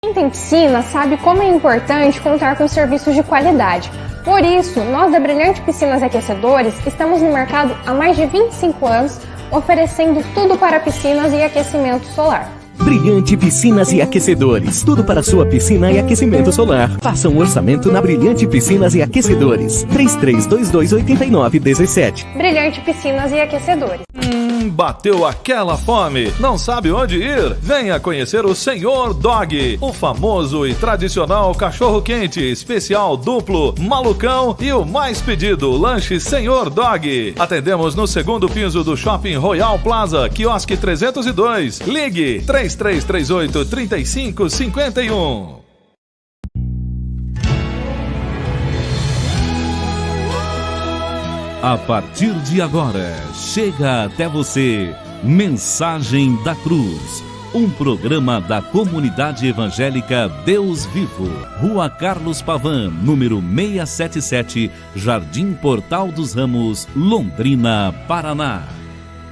Quem tem piscina sabe como é importante contar com serviços de qualidade. Por isso, nós da Brilhante Piscinas e Aquecedores estamos no mercado há mais de 25 anos, oferecendo tudo para piscinas e aquecimento solar. Brilhante Piscinas e Aquecedores. Tudo para sua piscina e aquecimento solar. Faça um orçamento na Brilhante Piscinas e Aquecedores. 33228917. Brilhante Piscinas e Aquecedores. Bateu aquela fome? Não sabe onde ir? Venha conhecer o Senhor Dog, o famoso e tradicional cachorro-quente, especial duplo, malucão e o mais pedido, lanche Senhor Dog. Atendemos no segundo piso do Shopping Royal Plaza, quiosque 302. Ligue 3338-3551. A partir de agora, chega até você Mensagem da Cruz, um programa da Comunidade Evangélica Deus Vivo, Rua Carlos Pavan, número 677, Jardim Portal dos Ramos, Londrina, Paraná.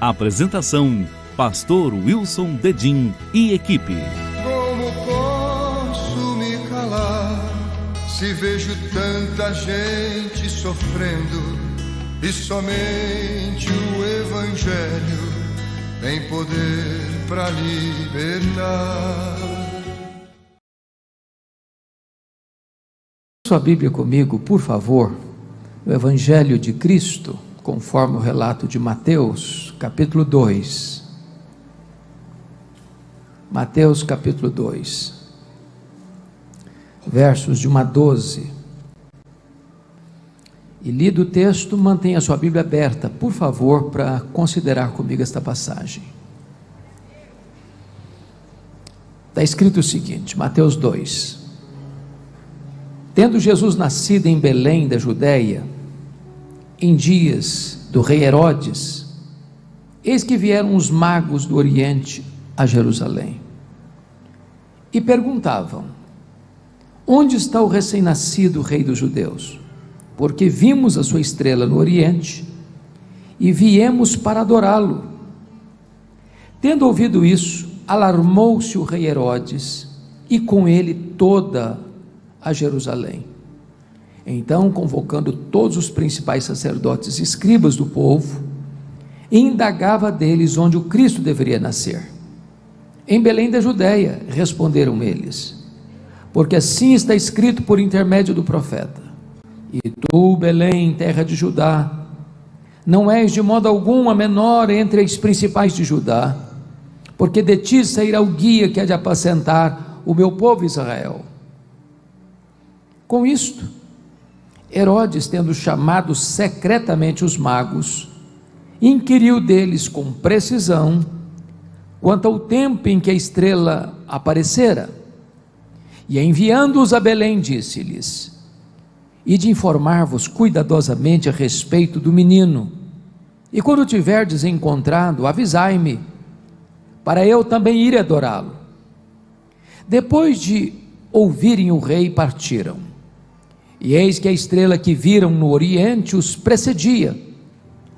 Apresentação, Pastor Wilson Dedim e equipe. Como posso me calar se vejo tanta gente sofrendo? E somente o Evangelho tem poder para libertar. Sua Bíblia comigo, por favor, o Evangelho de Cristo, conforme o relato de Mateus, capítulo 2. Mateus, capítulo 2, versos de 1 a 12. E lido o texto, mantenha a sua Bíblia aberta, por favor, para considerar comigo esta passagem. Está escrito o seguinte, Mateus 2. Tendo Jesus nascido em Belém da Judéia, em dias do rei Herodes, eis que vieram os magos do Oriente a Jerusalém, e perguntavam: onde está o recém-nascido rei dos judeus? Porque vimos a sua estrela no Oriente e viemos para adorá-lo. Tendo ouvido isso, alarmou-se o rei Herodes e com ele toda a Jerusalém. Então, convocando todos os principais sacerdotes e escribas do povo, indagava deles onde o Cristo deveria nascer. Em Belém da Judéia, responderam eles, porque assim está escrito por intermédio do profeta: e tu, Belém, terra de Judá, não és de modo algum a menor entre as principais de Judá, porque de ti sairá o guia que há de apacentar o meu povo Israel. Com isto, Herodes, tendo chamado secretamente os magos, inquiriu deles com precisão quanto ao tempo em que a estrela aparecera, e enviando-os a Belém, disse-lhes: ide informar-vos cuidadosamente a respeito do menino, e quando tiverdes encontrado, avisai-me, para eu também ir adorá-lo. Depois de ouvirem o rei, partiram, e eis que a estrela que viram no Oriente os precedia,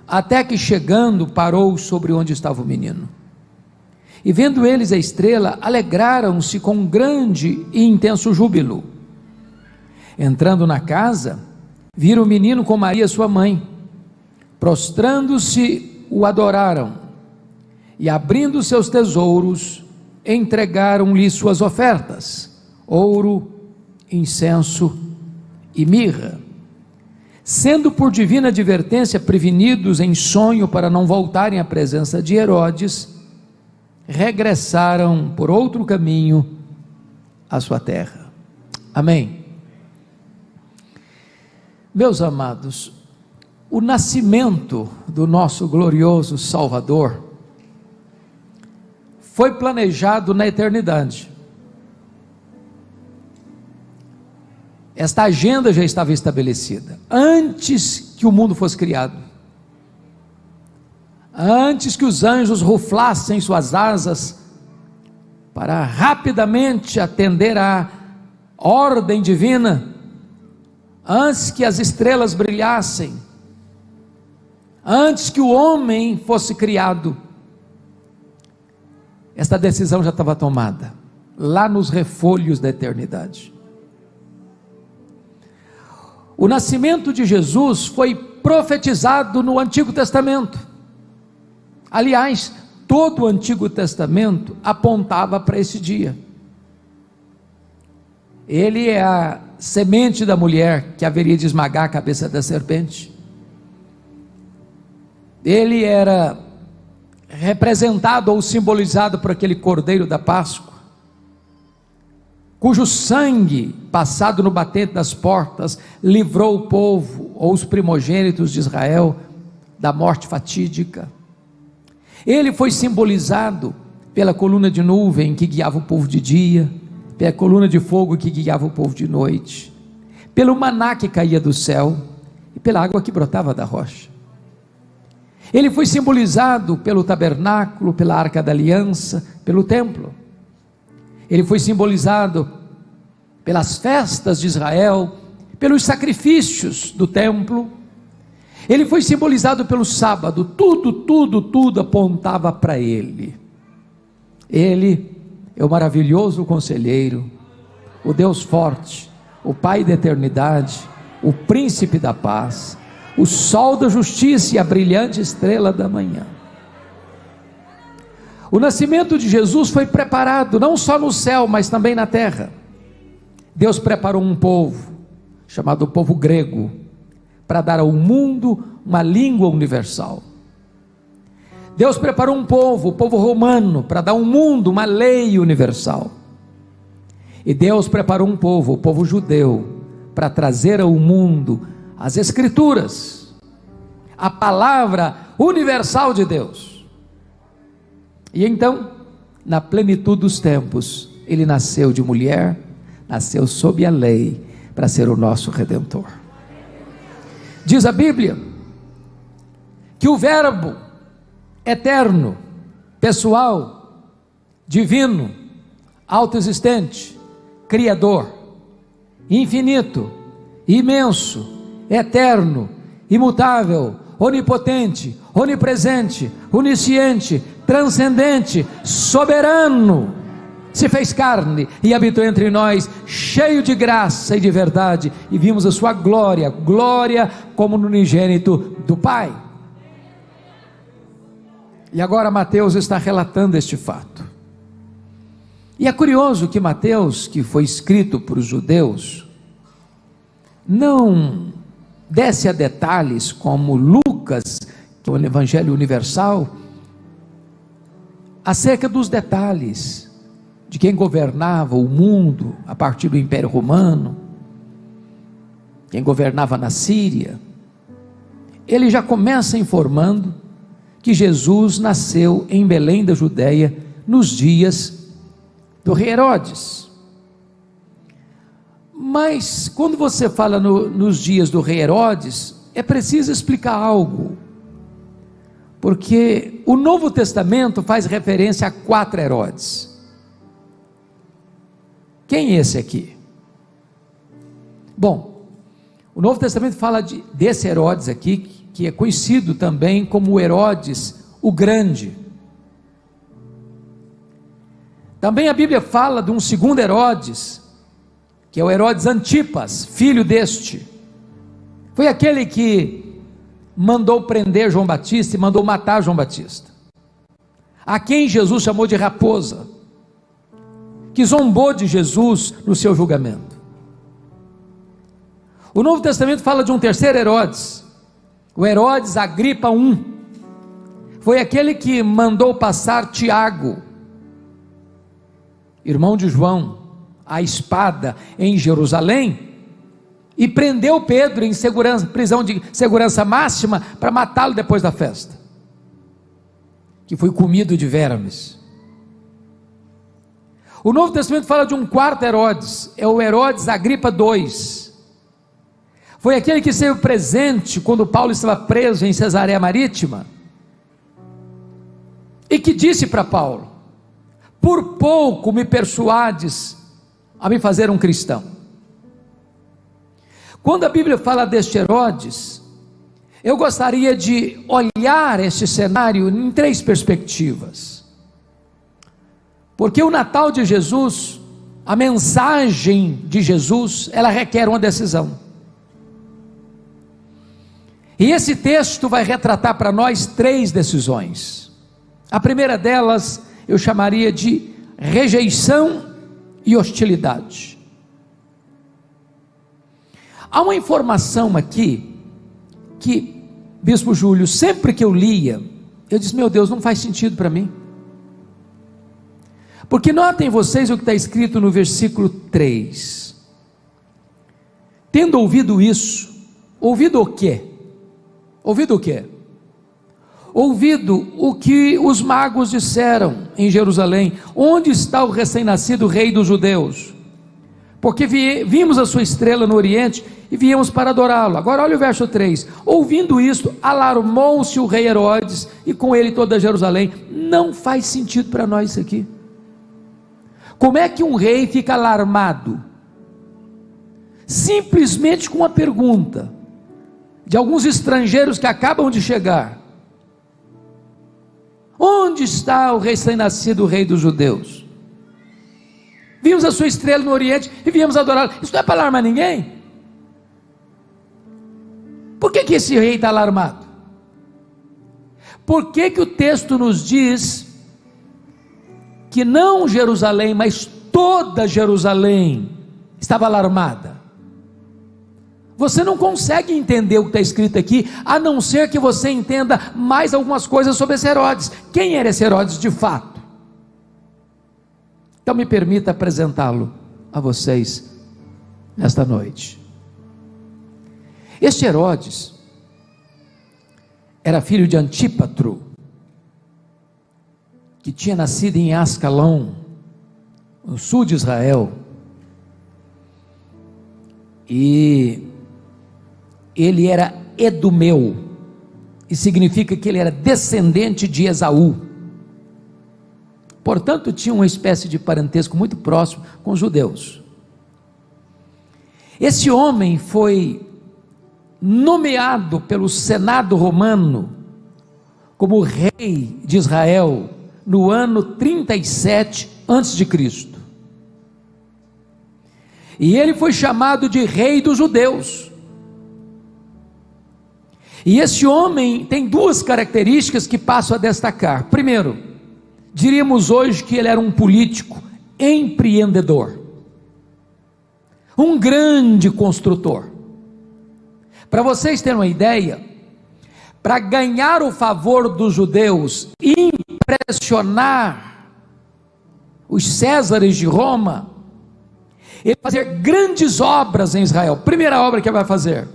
até que chegando parou sobre onde estava o menino. E vendo eles a estrela, alegraram-se com grande e intenso júbilo. Entrando na casa, viram o menino com Maria sua mãe, prostrando-se o adoraram, e abrindo seus tesouros, entregaram-lhe suas ofertas, ouro, incenso e mirra. Sendo por divina advertência prevenidos em sonho para não voltarem à presença de Herodes, regressaram por outro caminho à sua terra. Amém. Meus amados, o nascimento do nosso glorioso Salvador foi planejado na eternidade. Esta agenda já estava estabelecida antes que o mundo fosse criado, antes que os anjos ruflassem suas asas para rapidamente atender à ordem divina, antes que as estrelas brilhassem, antes que o homem fosse criado, esta decisão já estava tomada. lá nos refolhos da eternidade. O nascimento de Jesus foi profetizado no Antigo Testamento. Aliás, todo o Antigo Testamento apontava para esse dia. Ele é a semente da mulher que haveria de esmagar a cabeça da serpente. Ele era representado ou simbolizado por aquele cordeiro da Páscoa, cujo sangue, passado no batente das portas, livrou o povo, ou os primogênitos de Israel, da morte fatídica. Ele foi simbolizado pela coluna de nuvem que guiava o povo de dia, pela coluna de fogo que guiava o povo de noite, pelo maná que caía do céu e pela água que brotava da rocha. Ele foi simbolizado pelo tabernáculo, pela arca da aliança, pelo templo. Ele foi simbolizado pelas festas de Israel, pelos sacrifícios do templo. Ele foi simbolizado pelo sábado. Tudo apontava para ele. Ele é o maravilhoso conselheiro, o Deus forte, o Pai da eternidade, o príncipe da paz, o sol da justiça e a brilhante estrela da manhã. O nascimento de Jesus foi preparado não só no céu, mas também na terra. Deus preparou um povo, chamado povo grego, para dar ao mundo uma língua universal. Deus preparou um povo, o povo romano, para dar ao mundo uma lei universal. E Deus preparou um povo, o povo judeu, para trazer ao mundo as Escrituras, a palavra universal de Deus. E então, na plenitude dos tempos, ele nasceu de mulher, nasceu sob a lei, para ser o nosso Redentor. Diz a Bíblia que o Verbo eterno, pessoal, divino, autoexistente, criador, infinito, imenso, eterno, imutável, onipotente, onipresente, onisciente, transcendente, soberano, se fez carne e habitou entre nós, cheio de graça e de verdade, e vimos a sua glória, glória como no unigênito do Pai. E agora Mateus está relatando este fato. E é curioso que Mateus, que foi escrito para os judeus, não desce a detalhes como Lucas, que é o Evangelho Universal, acerca dos detalhes de quem governava o mundo a partir do Império Romano, quem governava na Síria. Ele já começa informando que Jesus nasceu em Belém da Judéia nos dias do rei Herodes. Mas quando você fala nos dias do rei Herodes, é preciso explicar algo, porque o Novo Testamento faz referência a 4 Herodes. Quem é esse aqui? Bom, o Novo Testamento fala desse Herodes aqui, que é conhecido também como Herodes o Grande. Também a Bíblia fala de um segundo Herodes, que é o Herodes Antipas, filho deste. Foi aquele que mandou prender João Batista e mandou matar João Batista, a quem Jesus chamou de raposa, que zombou de Jesus no seu julgamento. O Novo Testamento fala de um terceiro Herodes, o Herodes Agripa I. Foi aquele que mandou passar Tiago, irmão de João, a espada em Jerusalém, e prendeu Pedro em prisão de segurança máxima, para matá-lo depois da festa, que foi comido de vermes. O Novo Testamento fala de um quarto Herodes, é o Herodes Agripa II. Foi aquele que esteve presente quando Paulo estava preso em Cesareia Marítima, e que disse para Paulo: por pouco me persuades a me fazer um cristão. Quando a Bíblia fala deste Herodes, eu gostaria de olhar este cenário em 3 perspectivas. Porque o Natal de Jesus, a mensagem de Jesus, ela requer uma decisão. E esse texto vai retratar para nós 3 decisões. A primeira delas eu chamaria de rejeição e hostilidade. Há uma informação aqui que, Bispo Júlio, sempre que eu lia, eu disse: meu Deus, não faz sentido para mim. Porque notem vocês o que está escrito no versículo 3. Tendo ouvido isso, ouvido o quê? Ouvido o quê? Ouvido o que os magos disseram em Jerusalém: onde está o recém-nascido rei dos judeus? Porque vimos a sua estrela no Oriente e viemos para adorá-lo. Agora olha o verso 3. Ouvindo isto, alarmou-se o rei Herodes e com ele toda Jerusalém. Não faz sentido para nós isso aqui. Como é que um rei fica alarmado? Simplesmente com uma pergunta de alguns estrangeiros que acabam de chegar: onde está o recém-nascido rei dos judeus? Vimos a sua estrela no Oriente e viemos adorá-lo. Isso não é para alarmar ninguém? Por que esse rei está alarmado? Por que o texto nos diz que não Jerusalém, mas toda Jerusalém estava alarmada? Você não consegue entender o que está escrito aqui, a não ser que você entenda mais algumas coisas sobre esse Herodes. Quem era esse Herodes de fato? Então me permita apresentá-lo a vocês nesta noite. Este Herodes era filho de Antípatro, que tinha nascido em Ascalão, no sul de Israel, e ele era edumeu, e significa que ele era descendente de Esaú, portanto tinha uma espécie de parentesco muito próximo com os judeus. Esse homem foi nomeado pelo Senado romano como rei de Israel no ano 37 a.C. E ele foi chamado de rei dos judeus. E esse homem tem 2 características que passo a destacar. Primeiro, diríamos hoje que ele era um político empreendedor, um grande construtor. Para vocês terem uma ideia, para ganhar o favor dos judeus e impressionar os Césares de Roma, ele vai fazer grandes obras em Israel. Primeira obra que ele vai fazer: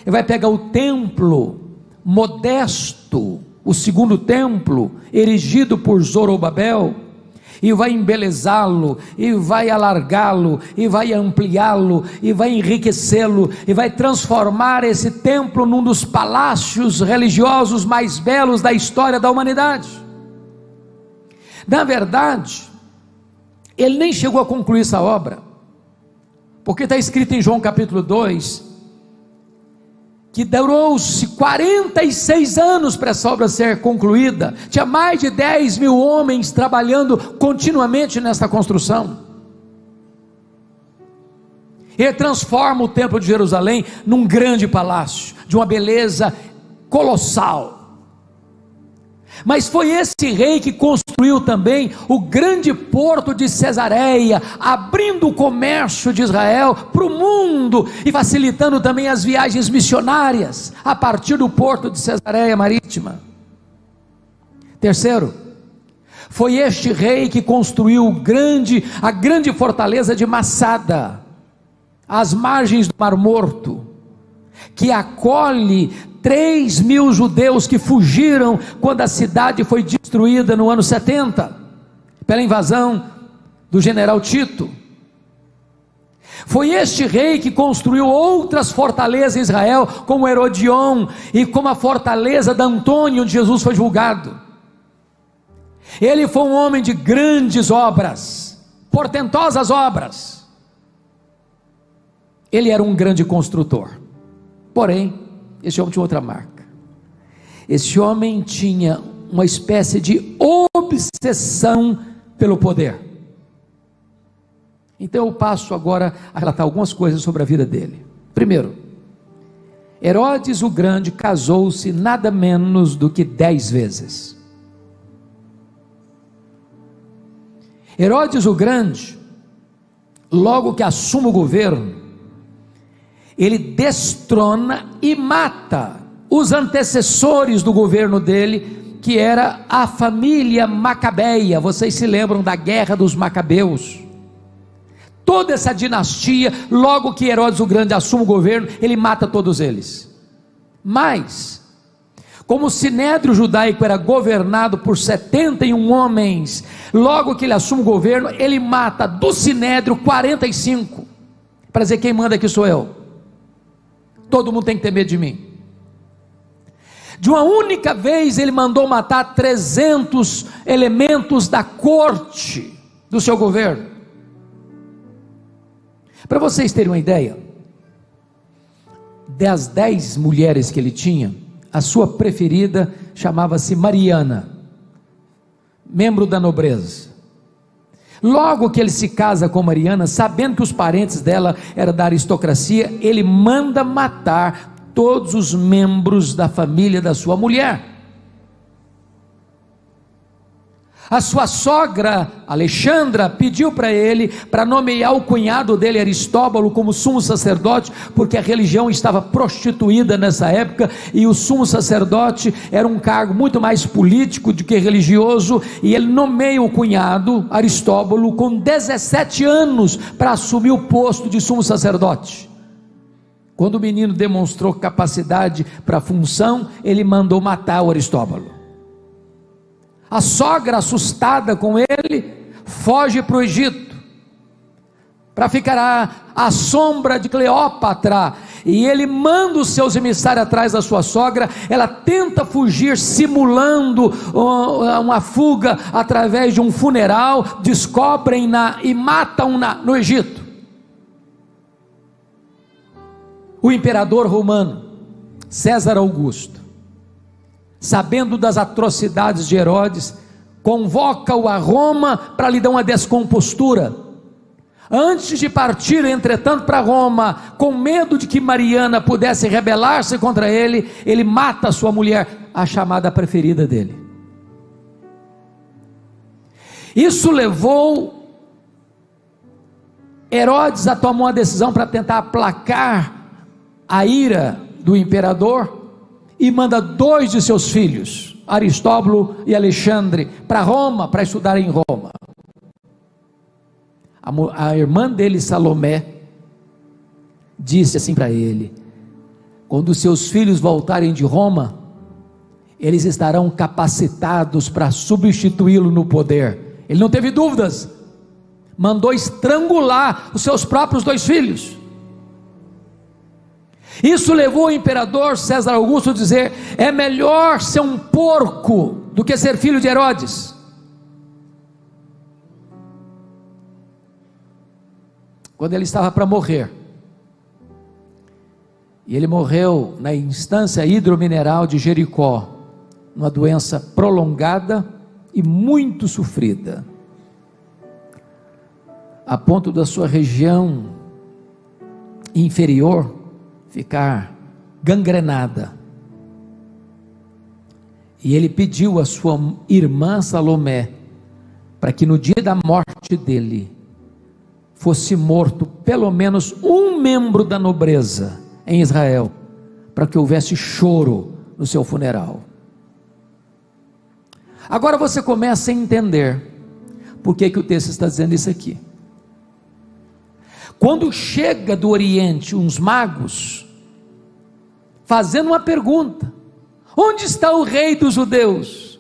ele vai pegar o templo modesto, o segundo templo, erigido por Zorobabel, e vai embelezá-lo, e vai alargá-lo, e vai ampliá-lo, e vai enriquecê-lo, e vai transformar esse templo num dos palácios religiosos mais belos da história da humanidade. Na verdade, ele nem chegou a concluir essa obra, porque está escrito em João capítulo 2, que durou-se 46 anos para essa obra ser concluída. Tinha mais de 10.000 homens trabalhando continuamente nessa construção. Ele transforma o templo de Jerusalém num grande palácio, de uma beleza colossal. Mas foi esse rei que construiu também o grande porto de Cesareia, abrindo o comércio de Israel para o mundo e facilitando também as viagens missionárias a partir do porto de Cesareia marítima. Terceiro, foi este rei que construiu a grande fortaleza de Massada, às margens do Mar Morto, que acolhe 3.000 judeus que fugiram quando a cidade foi destruída no ano 70, pela invasão do general Tito. Foi este rei que construiu outras fortalezas em Israel, como Herodion e como a fortaleza de Antônio, onde Jesus foi julgado. Ele foi um homem de grandes obras, portentosas obras. Ele era um grande construtor. Porém, esse homem tinha outra marca. Esse homem tinha uma espécie de obsessão pelo poder. Então eu passo agora a relatar algumas coisas sobre a vida dele. Primeiro, Herodes o Grande casou-se nada menos do que 10 vezes. Herodes o Grande, logo que assume o governo, ele destrona e mata os antecessores do governo dele, que era a família Macabeia. Vocês se lembram da guerra dos Macabeus? Toda essa dinastia, logo que Herodes o Grande assume o governo, ele mata todos eles. Mas, como o sinédrio judaico era governado por 71 homens, logo que ele assume o governo, ele mata do sinédrio 45, para dizer: quem manda aqui sou eu, todo mundo tem que ter medo de mim. De uma única vez ele mandou matar 300 elementos da corte do seu governo. Para vocês terem uma ideia, das 10 mulheres que ele tinha, a sua preferida chamava-se Mariana, membro da nobreza. Logo que ele se casa com Mariana, sabendo que os parentes dela eram da aristocracia, ele manda matar todos os membros da família da sua mulher. A sua sogra, Alexandra, pediu para ele para nomear o cunhado dele, Aristóbulo, como sumo sacerdote, porque a religião estava prostituída nessa época, e o sumo sacerdote era um cargo muito mais político do que religioso, e ele nomeia o cunhado, Aristóbulo, com 17 anos, para assumir o posto de sumo sacerdote. Quando o menino demonstrou capacidade para a função, ele mandou matar o Aristóbulo. A sogra, assustada com ele, foge para o Egito, para ficar à sombra de Cleópatra, e ele manda os seus emissários atrás da sua sogra. Ela tenta fugir, simulando uma fuga através de um funeral, descobrem-na e matam-na no Egito. O imperador romano, César Augusto, sabendo das atrocidades de Herodes, convoca-o a Roma para lhe dar uma descompostura. Antes de partir, entretanto, para Roma, com medo de que Mariana pudesse rebelar-se contra ele, ele mata a sua mulher, a chamada preferida dele. Isso levou Herodes a tomar uma decisão para tentar aplacar a ira do imperador, e manda 2 de seus filhos, Aristóbulo e Alexandre, para Roma, para estudar em Roma. A irmã dele, Salomé, disse assim para ele: quando seus filhos voltarem de Roma, eles estarão capacitados para substituí-lo no poder. Ele não teve dúvidas, mandou estrangular os seus próprios 2 filhos. Isso levou o imperador César Augusto a dizer: é melhor ser um porco do que ser filho de Herodes. Quando ele estava para morrer, e ele morreu na instância hidromineral de Jericó, uma doença prolongada e muito sofrida, a ponto da sua região inferior ficar gangrenada. E ele pediu a sua irmã Salomé para que no dia da morte dele fosse morto pelo menos um membro da nobreza em Israel, para que houvesse choro no seu funeral. Agora você começa a entender por que o texto está dizendo isso aqui. Quando chega do Oriente uns magos, fazendo uma pergunta: onde está o rei dos judeus?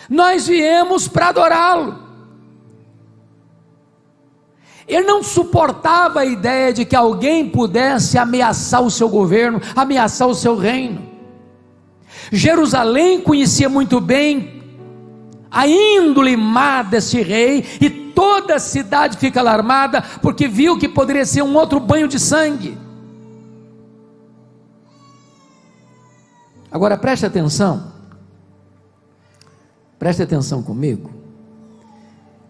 Nós viemos para adorá-lo. Ele não suportava a ideia de que alguém pudesse ameaçar o seu governo, ameaçar o seu reino. Jerusalém conhecia muito bem a índole má desse rei, e toda a cidade fica alarmada, porque viu que poderia ser um outro banho de sangue. Agora preste atenção, Preste atenção comigo,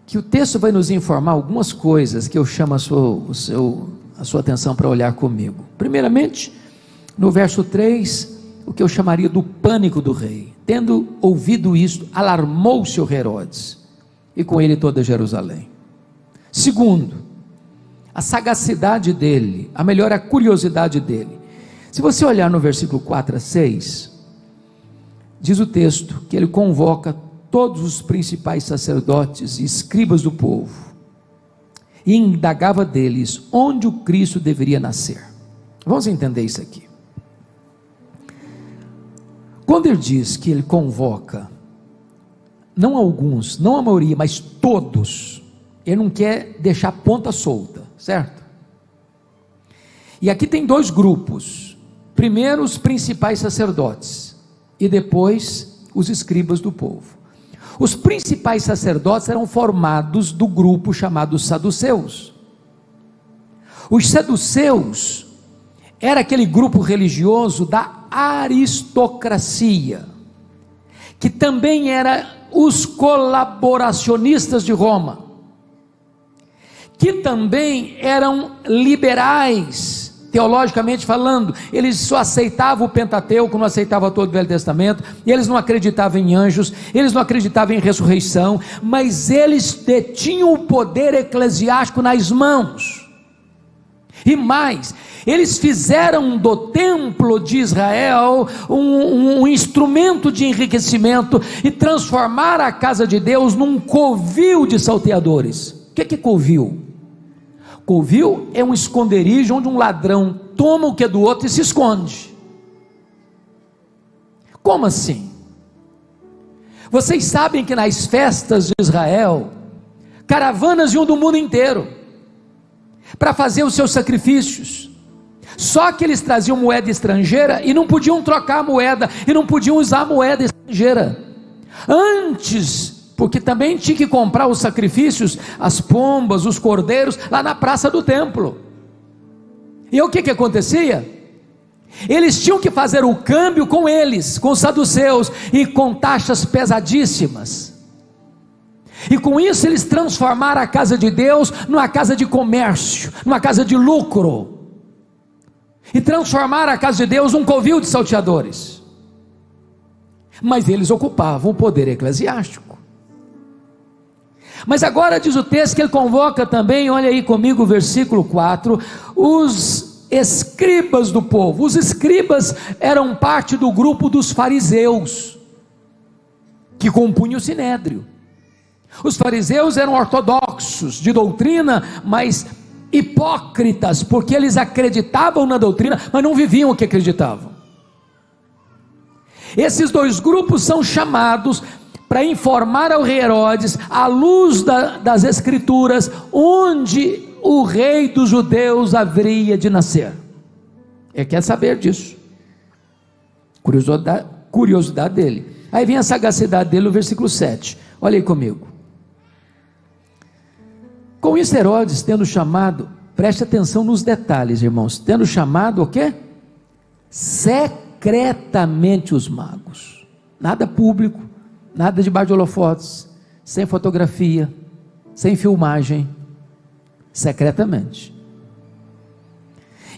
que o texto vai nos informar algumas coisas que eu chamo a sua atenção para olhar comigo. Primeiramente, no verso 3, o que eu chamaria do pânico do rei. Tendo ouvido isto, alarmou-se o Herodes, e com ele toda Jerusalém. Segundo, a sagacidade dele, a melhor, a curiosidade dele. Se você olhar no versículo 4 a 6, diz o texto que ele convoca todos os principais sacerdotes e escribas do povo, e indagava deles onde o Cristo deveria nascer. Vamos entender isso aqui. Quando ele diz que ele convoca, não alguns, não a maioria, mas todos, ele não quer deixar ponta solta, certo? E aqui tem dois grupos: primeiro os principais sacerdotes, e depois os escribas do povo. Os principais sacerdotes eram formados do grupo chamado saduceus. Os saduceus era aquele grupo religioso da aristocracia, que também era os colaboracionistas de Roma, que também eram liberais, teologicamente falando. Eles só aceitavam o Pentateuco, não aceitavam todo o Velho Testamento, e eles não acreditavam em anjos, eles não acreditavam em ressurreição, mas eles detinham o poder eclesiástico nas mãos. E mais, eles fizeram do templo de Israel um instrumento de enriquecimento, e transformaram a casa de Deus num covil de salteadores. O que é covil? Covil é um esconderijo onde um ladrão toma o que é do outro e se esconde. Como assim? Vocês sabem que nas festas de Israel, caravanas iam do mundo inteiro para fazer os seus sacrifícios. Só que eles traziam moeda estrangeira e não podiam trocar a moeda, e não podiam usar a moeda estrangeira. Antes, porque também tinha que comprar os sacrifícios, as pombas, os cordeiros, lá na praça do templo. E o que acontecia? Eles tinham que fazer o câmbio com eles, com os saduceus, e com taxas pesadíssimas. E com isso eles transformaram a casa de Deus numa casa de comércio, numa casa de lucro, e transformaram a casa de Deus num covil de salteadores. Mas eles ocupavam o poder eclesiástico. Mas agora diz o texto que ele convoca também, olha aí comigo o versículo 4, os escribas do povo. Os escribas eram parte do grupo dos fariseus, que compunham o sinédrio. Os fariseus eram ortodoxos de doutrina, mas hipócritas, porque eles acreditavam na doutrina, mas não viviam o que acreditavam. Esses dois grupos são chamados para informar ao rei Herodes, à luz das escrituras, onde o rei dos judeus haveria de nascer. Ele quer saber disso, curiosidade dele. Aí vem a sagacidade dele no versículo 7, olha aí comigo. Com isso Herodes, tendo chamado, preste atenção nos detalhes, irmãos, tendo chamado o quê? Secretamente os magos, nada público, nada debaixo de holofotes, sem fotografia, sem filmagem, secretamente.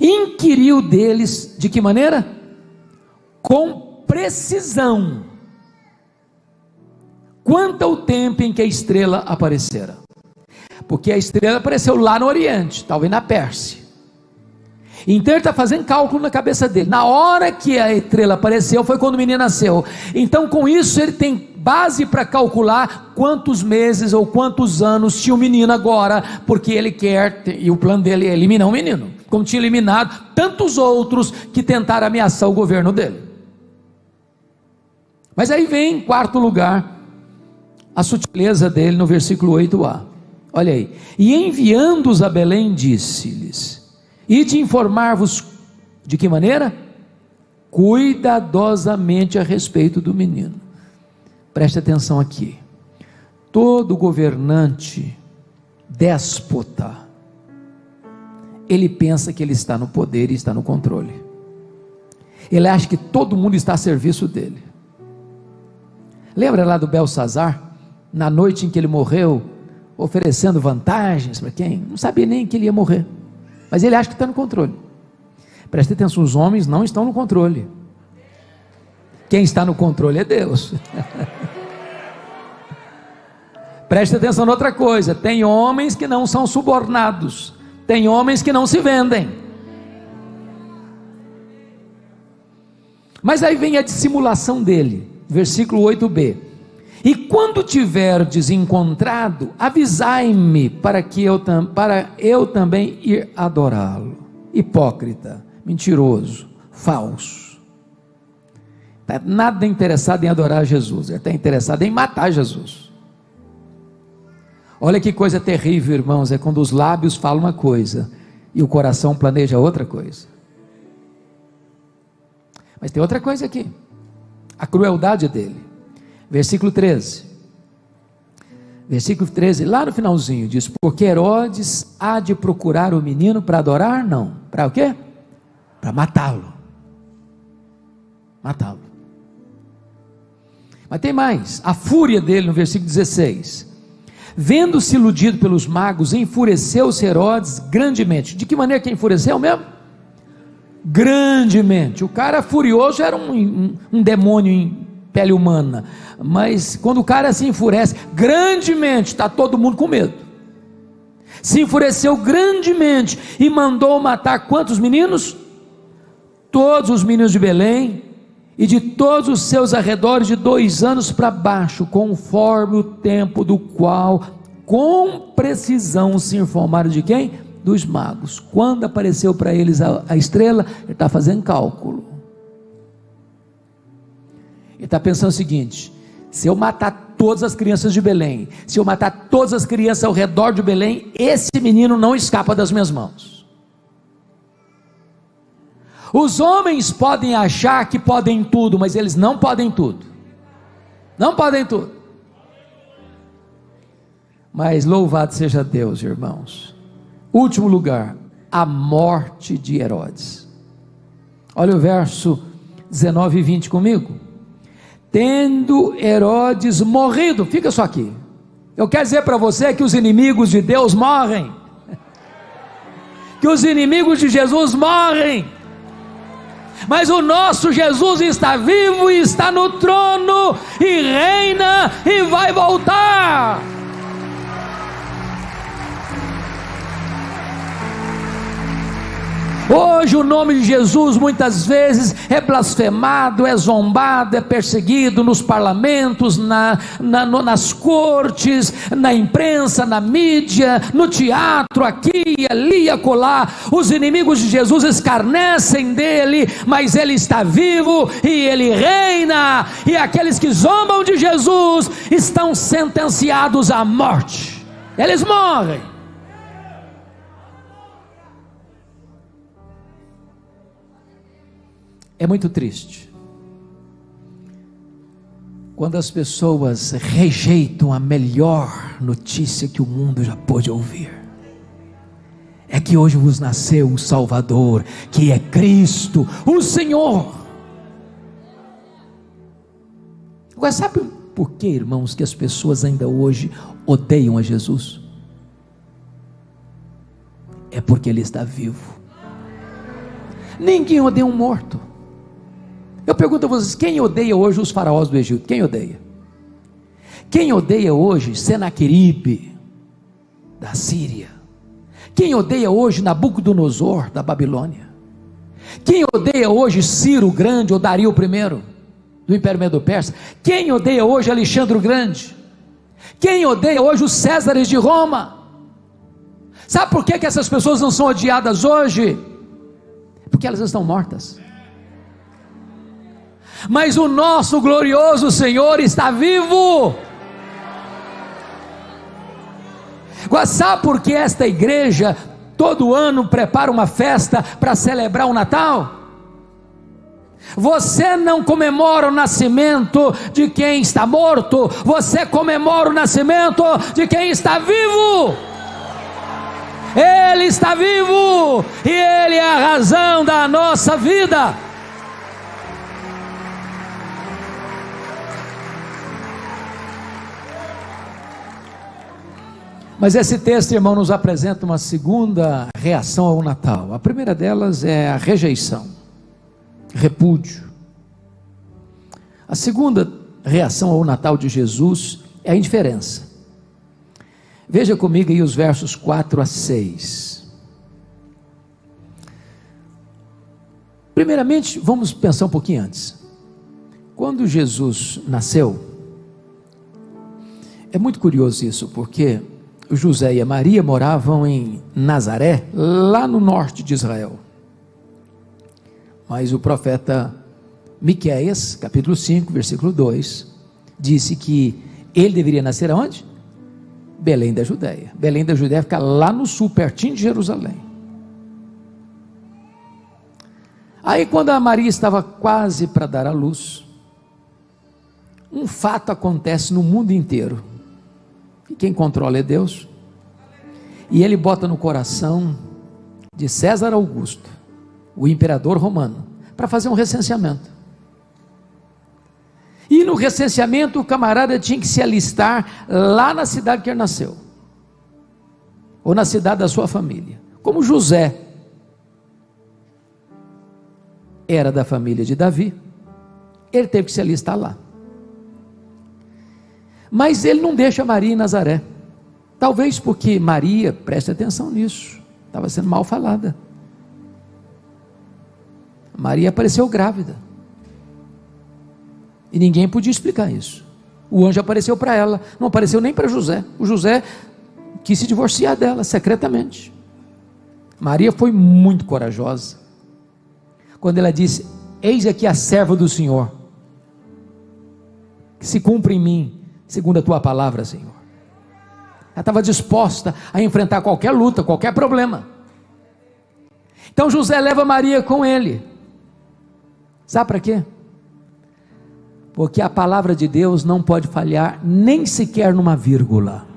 Inquiriu deles, de que maneira? Com precisão, quanto ao tempo em que a estrela aparecera. Porque a estrela apareceu lá no Oriente, talvez na Pérsia. Então ele está fazendo cálculo na cabeça dele. Na hora que a estrela apareceu, foi quando o menino nasceu. Então com isso ele tem base para calcular quantos meses ou quantos anos tinha o menino agora, porque ele quer, e o plano dele é eliminar o menino, como tinha eliminado tantos outros que tentaram ameaçar o governo dele. Mas aí vem em quarto lugar a sutileza dele no versículo 8a. Olha aí, e enviando-os a Belém, disse-lhes: ide informar-vos de que maneira? Cuidadosamente a respeito do menino. Preste atenção aqui. Todo governante, déspota, ele pensa que ele está no poder e está no controle. Ele acha que todo mundo está a serviço dele. Lembra lá do Belsazar, na noite em que ele morreu, oferecendo vantagens para quem? Não sabia nem que ele ia morrer, mas ele acha que está no controle. Preste atenção, os homens não estão no controle. Quem está no controle é Deus. Preste atenção em outra coisa, tem homens que não são subornados, tem homens que não se vendem. Mas aí vem a dissimulação dele, versículo 8b: e quando tiverdes encontrado, avisai-me para eu também ir adorá-lo. Hipócrita, mentiroso, falso, está nada interessado em adorar Jesus, ele está interessado em matar Jesus. Olha que coisa terrível, irmãos, é quando os lábios falam uma coisa e o coração planeja outra coisa. Mas tem outra coisa aqui, a crueldade dele. Versículo 13, lá no finalzinho diz: porque Herodes há de procurar o menino para adorar? Não, para o quê? Para matá-lo. Mas tem mais, a fúria dele no versículo 16: vendo-se iludido pelos magos, enfureceu-se Herodes grandemente. De que maneira que enfureceu mesmo? Grandemente. O cara furioso era um demônio em pele humana, mas quando o cara se enfurece grandemente, está todo mundo com medo. Se enfureceu grandemente e mandou matar quantos meninos? Todos os meninos de Belém e de todos os seus arredores de 2 anos para baixo, conforme o tempo do qual com precisão se informaram de quem? Dos magos. Quando apareceu para eles a estrela, ele está fazendo cálculo. Ele está pensando o seguinte: se eu matar todas as crianças de Belém, se eu matar todas as crianças ao redor de Belém, esse menino não escapa das minhas mãos. Os homens podem achar que podem tudo, mas eles não podem tudo. Não podem tudo. Mas louvado seja Deus, irmãos. Último lugar, a morte de Herodes. Olha o verso 19 e 20 comigo. Tendo Herodes morrido, fica só aqui. Eu quero dizer para você que os inimigos de Deus morrem. Que os inimigos de Jesus morrem. Mas o nosso Jesus está vivo e está no trono e reina e vai voltar. Hoje o nome de Jesus muitas vezes é blasfemado, é zombado, é perseguido nos parlamentos, nas cortes, na imprensa, na mídia, no teatro, aqui, ali, acolá. Os inimigos de Jesus escarnecem dele, mas ele está vivo e ele reina, e aqueles que zombam de Jesus estão sentenciados à morte, eles morrem. É muito triste quando as pessoas rejeitam a melhor notícia que o mundo já pôde ouvir. É que hoje vos nasceu um Salvador, que é Cristo, o Senhor. Agora, sabe por que, irmãos, que as pessoas ainda hoje odeiam a Jesus? É porque Ele está vivo. Ninguém odeia um morto. Eu pergunto a vocês, quem odeia hoje os faraós do Egito? Quem odeia? Quem odeia hoje Senaqueribe da Síria? Quem odeia hoje Nabucodonosor da Babilônia? Quem odeia hoje Ciro o Grande ou Dario I do Império Medo-Persa? Quem odeia hoje Alexandre o Grande? Quem odeia hoje os Césares de Roma? Sabe por que essas pessoas não são odiadas hoje? Porque elas estão mortas. Mas o nosso glorioso Senhor está vivo. Agora, sabe por que esta igreja todo ano prepara uma festa para celebrar o Natal? Você não comemora o nascimento de quem está morto, você comemora o nascimento de quem está vivo. Ele está vivo e Ele é a razão da nossa vida. Mas esse texto, irmão, nos apresenta uma segunda reação ao Natal. A primeira delas é a rejeição, repúdio. A segunda reação ao Natal de Jesus é a indiferença. Veja comigo aí os versos 4 a 6. Primeiramente, vamos pensar um pouquinho antes. Quando Jesus nasceu, é muito curioso isso, porque José e a Maria moravam em Nazaré, lá no norte de Israel. Mas o profeta Miqueias, capítulo 5, versículo 2, disse que ele deveria nascer aonde? Belém da Judéia. Belém da Judéia fica lá no sul, pertinho de Jerusalém. Aí quando a Maria estava quase para dar à luz, um fato acontece no mundo inteiro. E quem controla é Deus. E ele bota no coração de César Augusto, o imperador romano, para fazer um recenseamento. E no recenseamento o camarada tinha que se alistar lá na cidade que ele nasceu, ou na cidade da sua família. Como José era da família de Davi, ele teve que se alistar lá. Mas ele não deixa Maria em Nazaré, talvez porque Maria, preste atenção nisso, estava sendo mal falada. Maria apareceu grávida, e ninguém podia explicar isso. O anjo apareceu para ela, não apareceu nem para José. O José quis se divorciar dela secretamente. Maria foi muito corajosa, quando ela disse: eis aqui a serva do Senhor, que se cumpre em mim segundo a tua palavra, Senhor. Ela estava disposta a enfrentar qualquer luta, qualquer problema. Então José leva Maria com ele. Sabe para quê? Porque a palavra de Deus não pode falhar nem sequer numa vírgula.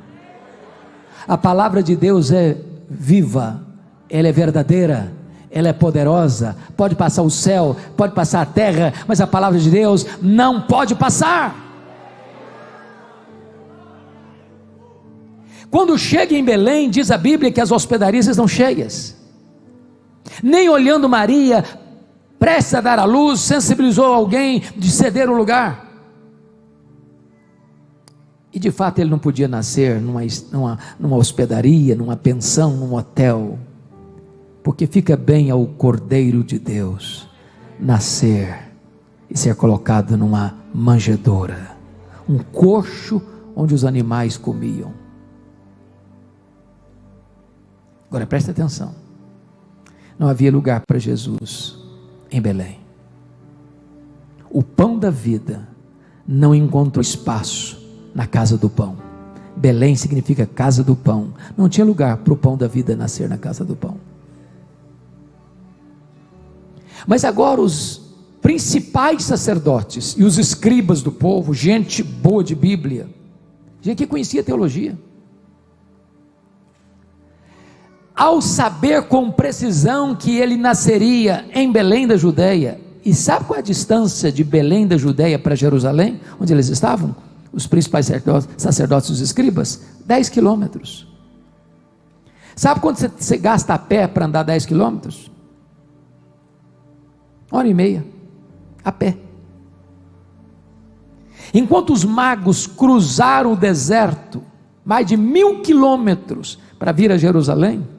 A palavra de Deus é viva, ela é verdadeira, ela é poderosa. Pode passar o céu, pode passar a terra, mas a palavra de Deus não pode passar. Quando chega em Belém, diz a Bíblia que as hospedarias estão cheias. Nem olhando Maria, prestes a dar à luz, sensibilizou alguém de ceder o lugar. E de fato ele não podia nascer numa hospedaria, numa pensão, num hotel, porque fica bem ao Cordeiro de Deus nascer e ser colocado numa manjedoura, um coxo onde os animais comiam. Agora preste atenção, não havia lugar para Jesus em Belém. O pão da vida não encontrou espaço na casa do pão. Belém significa casa do pão. Não tinha lugar para o pão da vida nascer na casa do pão. Mas agora os principais sacerdotes e os escribas do povo, gente boa de Bíblia, gente que conhecia teologia, ao saber com precisão que ele nasceria em Belém da Judéia, e sabe qual é a distância de Belém da Judéia para Jerusalém, onde eles estavam? Os principais sacerdotes e os escribas? 10 quilômetros. Sabe quanto você gasta a pé para andar 10 quilômetros? 1h30, a pé. Enquanto os magos cruzaram o deserto, mais de 1000 quilômetros para vir a Jerusalém,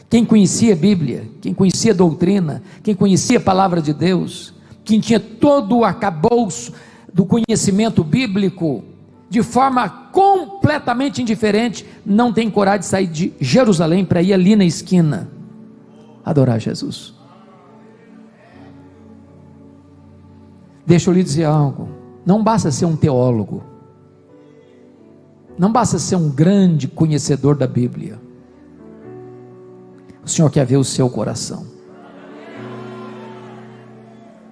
quem conhecia a Bíblia, quem conhecia a doutrina, quem conhecia a palavra de Deus, quem tinha todo o arcabouço do conhecimento bíblico, de forma completamente indiferente, não tem coragem de sair de Jerusalém para ir ali na esquina adorar Jesus. Deixa eu lhe dizer algo, não basta ser um teólogo, não basta ser um grande conhecedor da Bíblia, o Senhor quer ver o seu coração.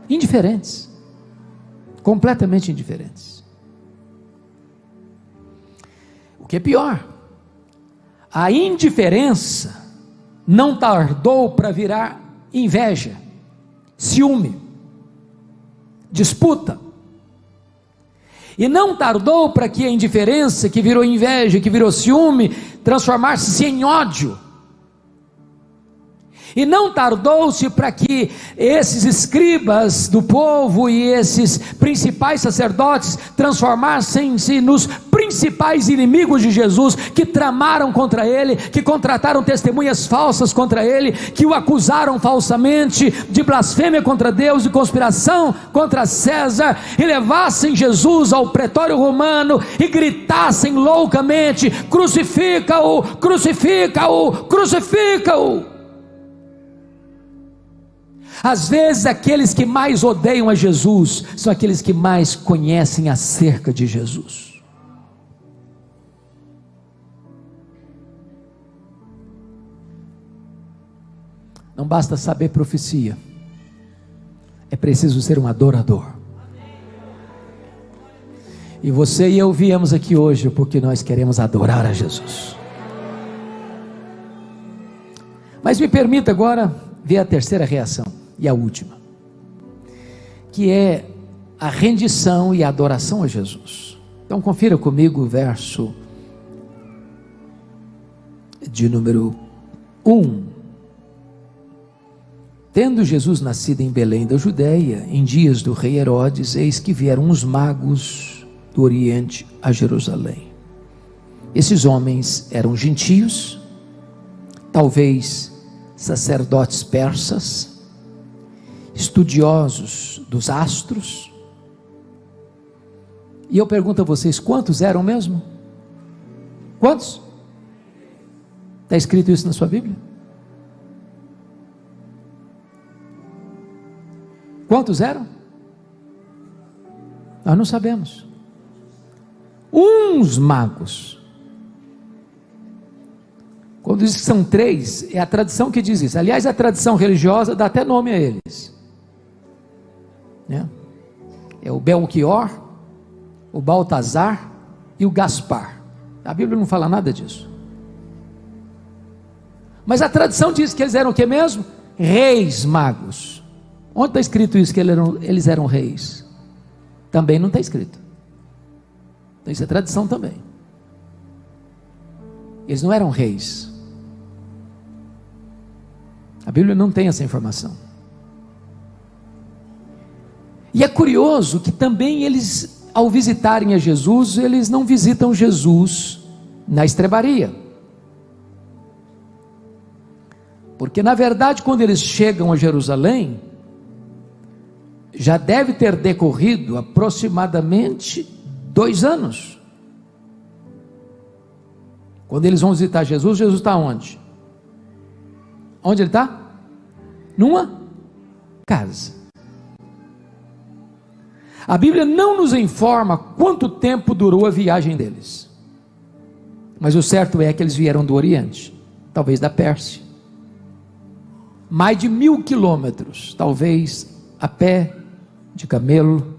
Indiferentes, completamente indiferentes. O que é pior, a indiferença não tardou para virar inveja, ciúme, disputa. E não tardou para que a indiferença, que virou inveja, que virou ciúme, transformasse-se em ódio. E não tardou-se para que esses escribas do povo e esses principais sacerdotes transformassem-se nos principais inimigos de Jesus, que tramaram contra ele, que contrataram testemunhas falsas contra ele, que o acusaram falsamente de blasfêmia contra Deus, de conspiração contra César, e levassem Jesus ao pretório romano e gritassem loucamente: crucifica-o, crucifica-o, crucifica-o. Às vezes aqueles que mais odeiam a Jesus são aqueles que mais conhecem acerca de Jesus. Não basta saber profecia, é preciso ser um adorador. E você e eu viemos aqui hoje porque nós queremos adorar a Jesus. Mas me permita agora ver a terceira reação. E a última, que é a rendição e a adoração a Jesus. Então confira comigo o verso de número 1. Tendo Jesus nascido em Belém da Judéia, em dias do rei Herodes, eis que vieram os magos do Oriente a Jerusalém. Esses homens eram gentios, talvez sacerdotes persas, estudiosos dos astros. E eu pergunto a vocês, quantos eram mesmo? Quantos? Está escrito isso na sua Bíblia? Quantos eram? Nós não sabemos. Uns magos. Quando diz que são 3, é a tradição que diz isso. Aliás, a tradição religiosa dá até nome a eles. É o Belchior, o Baltazar e o Gaspar. A Bíblia não fala nada disso. Mas a tradição diz que eles eram o que mesmo? Reis magos. Onde está escrito isso, que eles eram reis? Também não está escrito. Então isso é tradição também. Eles não eram reis. A Bíblia não tem essa informação. E é curioso que também eles, ao visitarem a Jesus, eles não visitam Jesus na estrebaria. Porque na verdade, quando eles chegam a Jerusalém, já deve ter decorrido aproximadamente 2 anos. Quando eles vão visitar Jesus, Jesus está onde? Onde ele está? Numa casa. A Bíblia não nos informa quanto tempo durou a viagem deles, mas o certo é que eles vieram do Oriente, talvez da Pérsia, mais de 1000 quilômetros, talvez a pé, de camelo,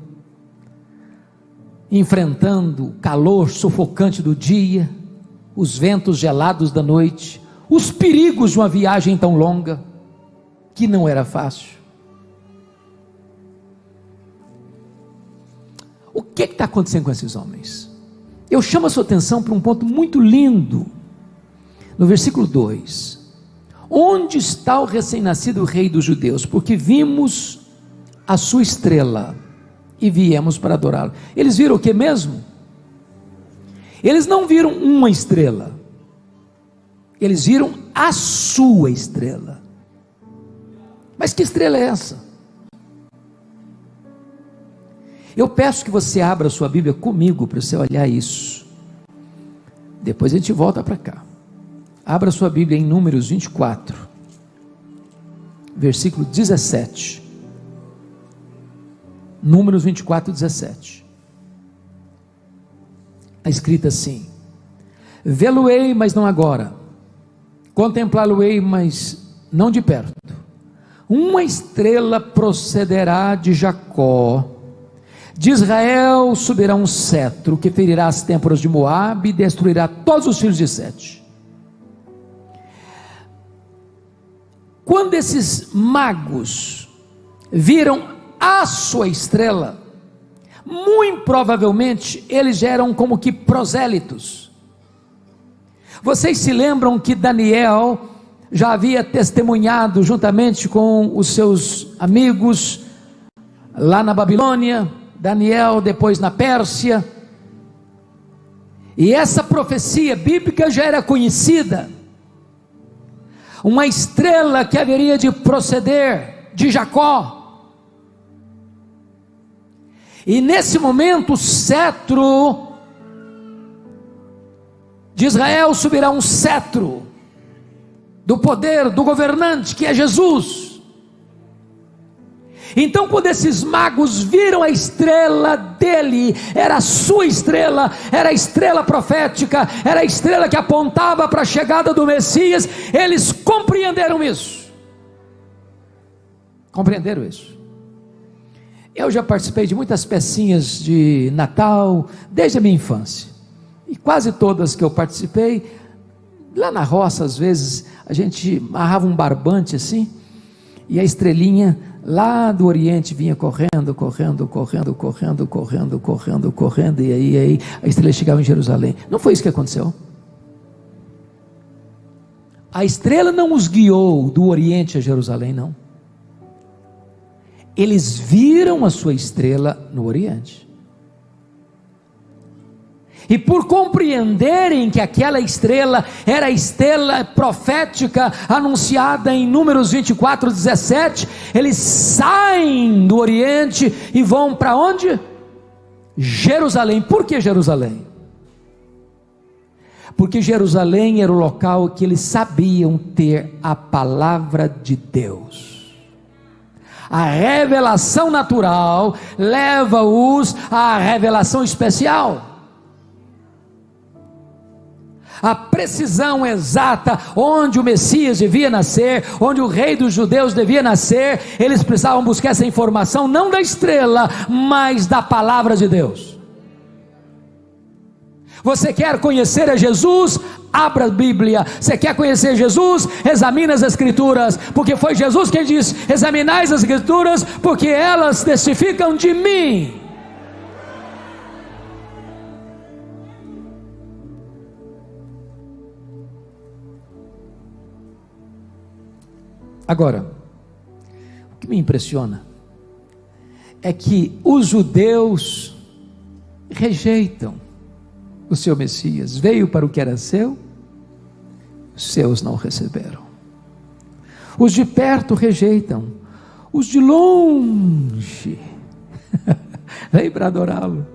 enfrentando o calor sufocante do dia, os ventos gelados da noite, os perigos de uma viagem tão longa, que não era fácil. O que está acontecendo com esses homens? Eu chamo a sua atenção para um ponto muito lindo, no versículo 2: onde está o recém-nascido rei dos judeus? Porque vimos a sua estrela e viemos para adorá-lo. Eles viram o que mesmo? Eles não viram uma estrela, eles viram a sua estrela. Mas que estrela é essa? Eu peço que você abra a sua Bíblia comigo para você olhar isso. Depois a gente volta para cá. Abra a sua Bíblia em Números 24, versículo 17. Números 24, 17. Está escrito assim: vê-lo-ei, mas não agora, contemplá-lo-ei, mas não de perto. Uma estrela procederá de Jacó, de Israel subirá um cetro que ferirá as têmporas de Moabe e destruirá todos os filhos de Sete. Quando esses magos viram a sua estrela, muito provavelmente eles eram como que prosélitos. Vocês se lembram que Daniel já havia testemunhado juntamente com os seus amigos lá na Babilônia, Daniel depois na Pérsia, e essa profecia bíblica já era conhecida, uma estrela que haveria de proceder de Jacó, e nesse momento o cetro de Israel subirá, um cetro do poder do governante, que é Jesus. Então quando esses magos viram a estrela dele, era a sua estrela, era a estrela profética, era a estrela que apontava para a chegada do Messias, eles compreenderam isso. Compreenderam isso. Eu já participei de muitas pecinhas de Natal, desde a minha infância, e quase todas que eu participei, lá na roça às vezes, a gente amarrava um barbante assim, e a estrelinha lá do Oriente vinha correndo, e aí a estrela chegava em Jerusalém. Não foi isso que aconteceu? A estrela não os guiou do Oriente a Jerusalém, não. Eles viram a sua estrela no Oriente, e por compreenderem que aquela estrela era a estrela profética anunciada em Números 24:17, eles saem do Oriente e vão para onde? Jerusalém. Por que Jerusalém? Porque Jerusalém era o local que eles sabiam ter a palavra de Deus. A revelação natural leva-os à revelação especial. A precisão exata onde o Messias devia nascer, onde o rei dos judeus devia nascer, eles precisavam buscar essa informação, não da estrela, mas da palavra de Deus. Você quer conhecer a Jesus? Abra a Bíblia. Você quer conhecer Jesus? Examine as Escrituras, porque foi Jesus quem disse: examinai as Escrituras, porque elas testificam de mim. Agora, o que me impressiona é que os judeus rejeitam o seu Messias. Veio para o que era seu, os seus não receberam. Os de perto rejeitam, os de longe vêm para adorá-lo.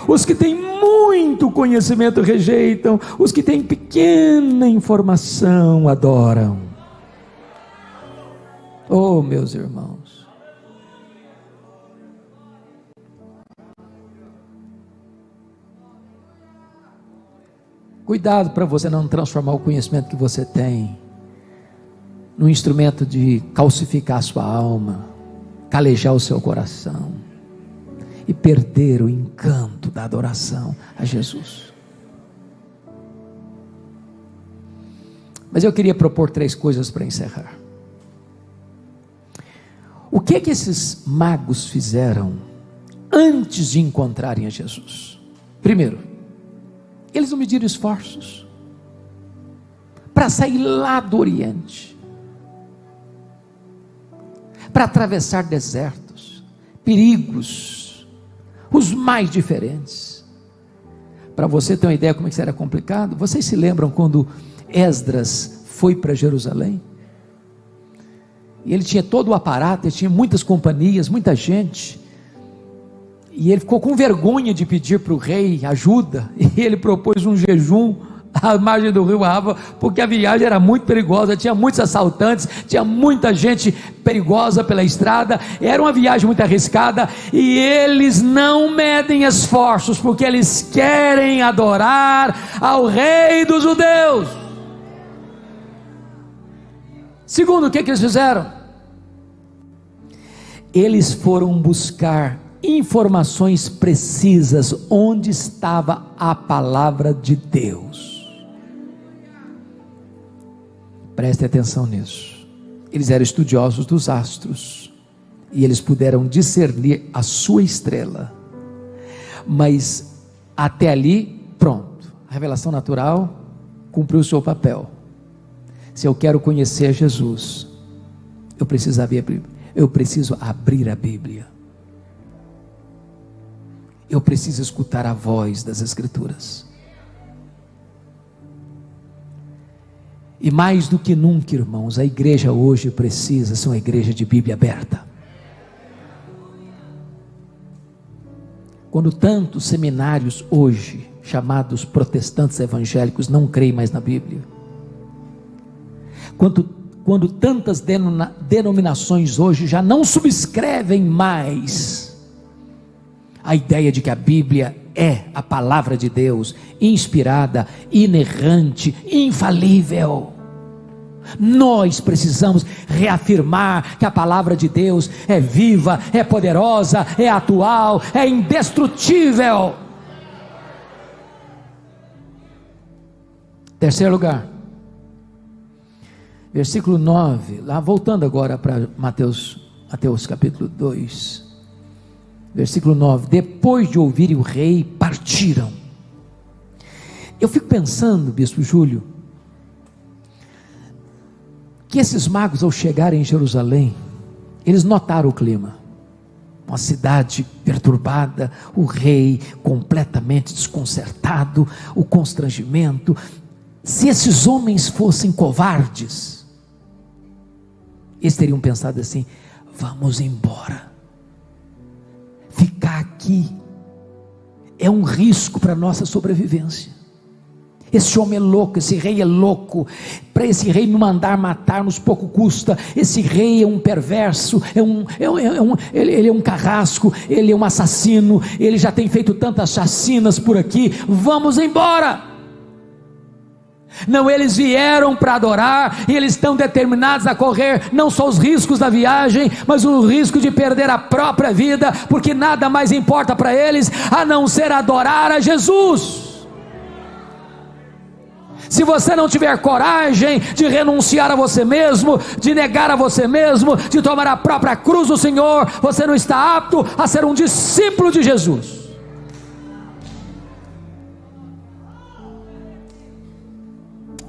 Os que têm muito conhecimento rejeitam, os que têm pequena informação adoram. Oh, meus irmãos, cuidado para você não transformar o conhecimento que você tem num instrumento de calcificar a sua alma, calejar o seu coração e perder o encanto da adoração a Jesus. Mas eu queria propor 3 coisas para encerrar. O que esses magos fizeram antes de encontrarem a Jesus? Primeiro, eles não mediram esforços para sair lá do Oriente, para atravessar desertos, perigos, os mais diferentes. Para você ter uma ideia como isso era complicado, vocês se lembram quando Esdras foi para Jerusalém? E ele tinha todo o aparato, ele tinha muitas companhias, muita gente, e ele ficou com vergonha de pedir para o rei ajuda, e ele propôs um jejum à margem do rio Ava, porque a viagem era muito perigosa, tinha muitos assaltantes, tinha muita gente perigosa pela estrada, era uma viagem muito arriscada, e eles não medem esforços, porque eles querem adorar ao rei dos judeus. Segundo, o que eles fizeram? Eles foram buscar informações precisas onde estava a palavra de Deus. Preste atenção nisso. Eles eram estudiosos dos astros, e eles puderam discernir a sua estrela Mas até ali, pronto, a revelação natural cumpriu o seu papel. Se eu quero conhecer Jesus, eu preciso abrir a Bíblia. Eu preciso escutar a voz das Escrituras. E mais do que nunca, irmãos, a igreja hoje precisa ser uma igreja de Bíblia aberta. Quando tantos seminários hoje, chamados protestantes evangélicos, não creem mais na Bíblia. Quando tantas denominações hoje já não subscrevem mais a ideia de que a Bíblia é a palavra de Deus, inspirada, inerrante, infalível. Nós precisamos reafirmar que a palavra de Deus é viva, é poderosa, é atual, é indestrutível. Terceiro lugar, versículo 9, lá voltando agora para Mateus capítulo 2, versículo 9: depois de ouvirem o rei, partiram. Eu fico pensando, bispo Júlio, que esses magos, ao chegarem em Jerusalém, eles notaram o clima, uma cidade perturbada, o rei completamente desconcertado, o constrangimento. Se esses homens fossem covardes, eles teriam pensado assim: vamos embora, ficar aqui é um risco para a nossa sobrevivência. Esse homem é louco, esse rei é louco, para esse rei me mandar matar-nos pouco custa. Esse rei é um perverso, ele é um carrasco, ele é um assassino, ele já tem feito tantas chacinas por aqui, vamos embora. Não, eles vieram para adorar, e eles estão determinados a correr não só os riscos da viagem, mas o risco de perder a própria vida, porque nada mais importa para eles a não ser adorar a Jesus. Se você não tiver coragem de renunciar a você mesmo, de negar a você mesmo, de tomar a própria cruz do Senhor, você não está apto a ser um discípulo de Jesus.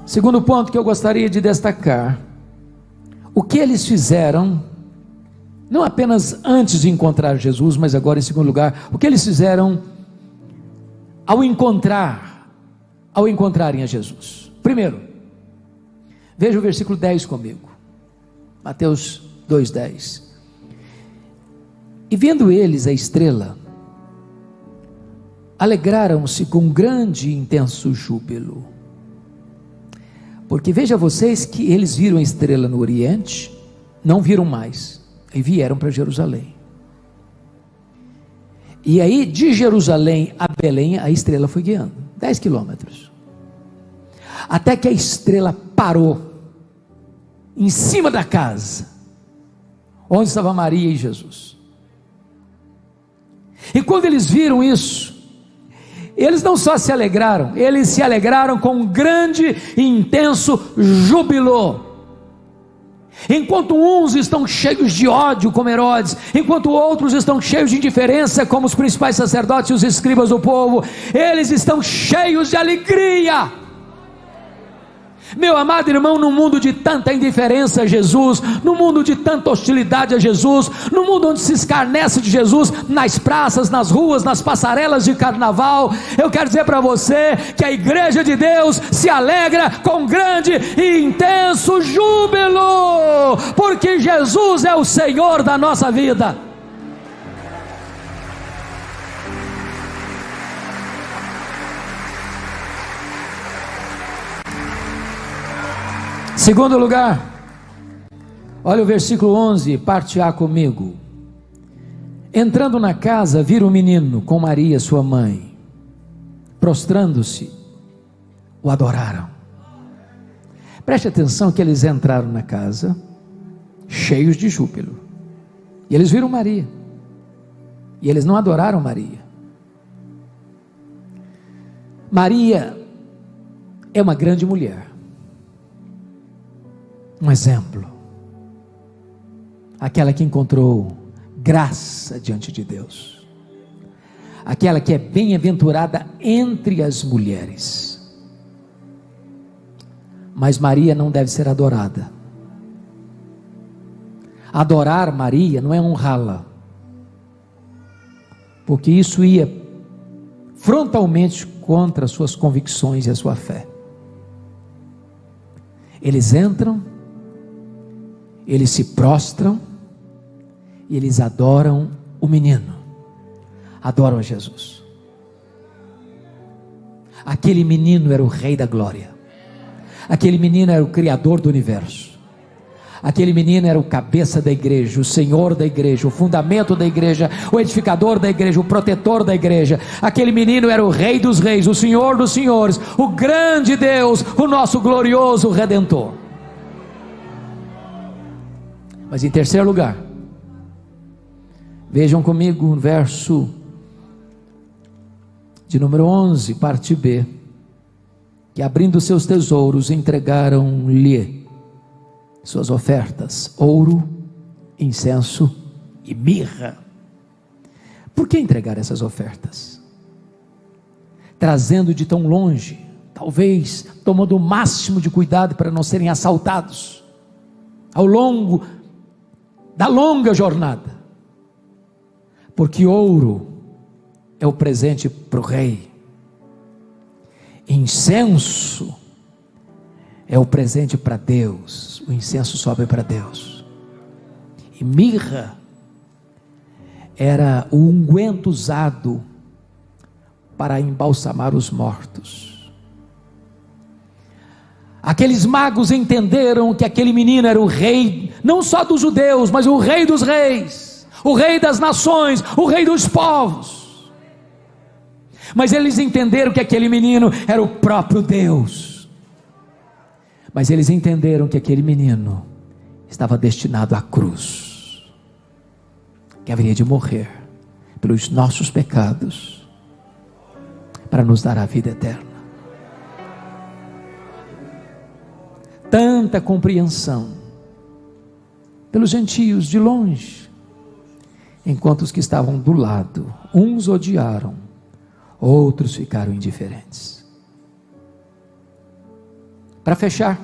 Segundo ponto que eu gostaria de destacar: o que eles fizeram, não apenas antes de encontrar Jesus, mas agora em segundo lugar, o que eles fizeram ao encontrarem a Jesus. Primeiro, veja o versículo 10 comigo, Mateus 2:10. E vendo eles a estrela, alegraram-se com grande e intenso júbilo. Porque veja vocês que eles viram a estrela no Oriente, não viram mais, e vieram para Jerusalém. E aí de Jerusalém a Belém a estrela foi guiando, 10 quilômetros, até que a estrela parou em cima da casa onde estava Maria e Jesus. E quando eles viram isso, eles não só se alegraram, eles se alegraram com um grande e intenso júbilo. Enquanto uns estão cheios de ódio, como Herodes, enquanto outros estão cheios de indiferença, como os principais sacerdotes e os escribas do povo, eles estão cheios de alegria. Meu amado irmão, no mundo de tanta indiferença a Jesus, no mundo de tanta hostilidade a Jesus, no mundo onde se escarnece de Jesus, nas praças, nas ruas, nas passarelas de carnaval, eu quero dizer para você que a igreja de Deus se alegra com grande e intenso júbilo, porque Jesus é o Senhor da nossa vida. Segundo lugar, olha o versículo 11, parte A comigo. Entrando na casa, viram o menino com Maria sua mãe, prostrando-se, o adoraram. Preste atenção que eles entraram na casa, cheios de júbilo, e eles viram Maria, e eles não adoraram Maria. Maria é uma grande mulher, um exemplo, aquela que encontrou graça diante de Deus, aquela que é bem-aventurada entre as mulheres. Mas Maria não deve ser adorada. Adorar Maria não é honrá-la, porque isso ia frontalmente contra as suas convicções e a sua fé. Eles entram, eles se prostram e eles adoram o menino, adoram a Jesus. Aquele menino era o Rei da Glória, aquele menino era o Criador do universo, aquele menino era o cabeça da igreja, o Senhor da igreja, o fundamento da igreja, o edificador da igreja, o protetor da igreja. Aquele menino era o Rei dos reis, o Senhor dos senhores, o grande Deus, o nosso glorioso Redentor. Mas em terceiro lugar, vejam comigo o verso de número 11, parte B, que abrindo seus tesouros entregaram-lhe suas ofertas, ouro, incenso e mirra. Por que entregar essas ofertas? Trazendo de tão longe, talvez tomando o máximo de cuidado para não serem assaltados ao longo da longa jornada, porque ouro é o presente para o rei, incenso é o presente para Deus, o incenso sobe para Deus, e mirra era o unguento usado para embalsamar os mortos. Aqueles magos entenderam que aquele menino era o rei, não só dos judeus, mas o Rei dos reis, o Rei das nações, o Rei dos povos. Mas eles entenderam que aquele menino era o próprio Deus. Mas eles entenderam que aquele menino estava destinado à cruz, que haveria de morrer pelos nossos pecados, para nos dar a vida eterna. Tanta compreensão pelos gentios de longe, enquanto os que estavam do lado, uns odiaram, outros ficaram indiferentes. Para fechar,